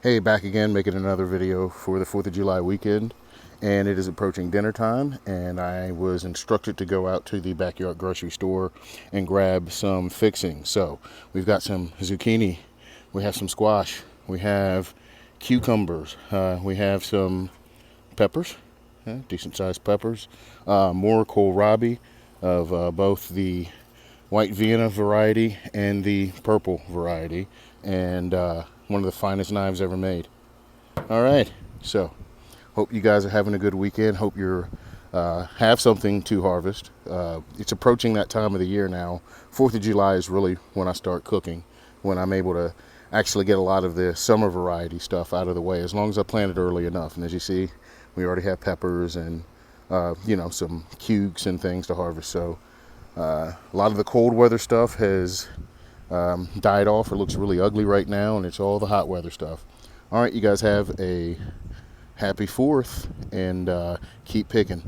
Hey, back again making another video for the 4th of July weekend, and it is approaching dinner time, and I was instructed to go out to the backyard grocery store and grab some fixings. So we've got some zucchini, we have some squash, we have cucumbers, we have some peppers, decent sized peppers, more kohlrabi of both the white Vienna variety and the purple variety, and one of the finest knives ever made. All right, so hope you guys are having a good weekend. Hope you're have something to harvest. It's approaching that time of the year now. 4th of July is really when I start cooking, when I'm able to actually get a lot of the summer variety stuff out of the way, as long as I plant it early enough. And as you see, we already have peppers and some cukes and things to harvest. So a lot of the cold weather stuff has died off. It looks really ugly right now, and it's all the hot weather stuff. All right, you guys have a happy 4th, and keep picking.